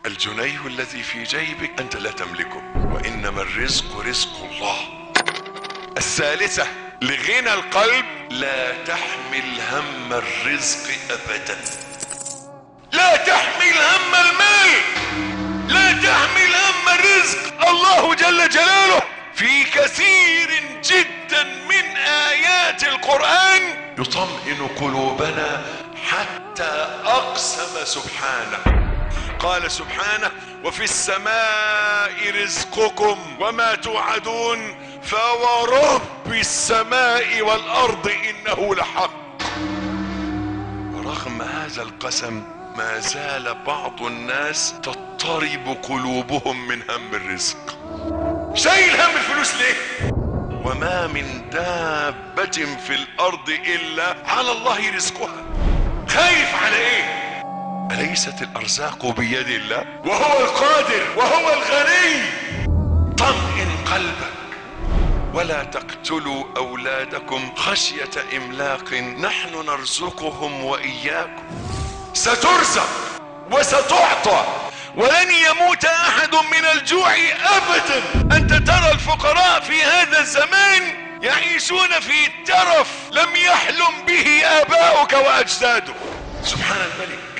الجنيه الذي في جيبك انت لا تملكه، وانما الرزق رزق الله. الثالثة لغنى القلب، لا تحمل هم الرزق ابدا. لا تحمل هم المال، لا تحمل هم الرزق. الله جل جلاله في كثير جدا من آيات القرآن يطمئن قلوبنا حتى أقسم سبحانه. قال سبحانه: وفي السماء رزقكم وما توعدون فورب السماء والأرض إنه لحق. رغم هذا القسم ما زال بعض الناس تضطرب قلوبهم من هم الرزق. شايل هم الفلوس ليه؟ وما من دابة في الأرض إلا على الله رزقها. خايف على إيه؟ أليست الأرزاق بيد الله وهو القادر وهو الغني؟ طمئن قلبك. ولا تقتلوا أولادكم خشية إملاق نحن نرزقهم وإياكم. سترزق وستعطى ولن يموت أحد من الجوع أبدا. أنت ترى الفقراء في هذا الزمان يعيشون في ترف لم يحلم به آباؤك وأجدادك. سبحان الملك.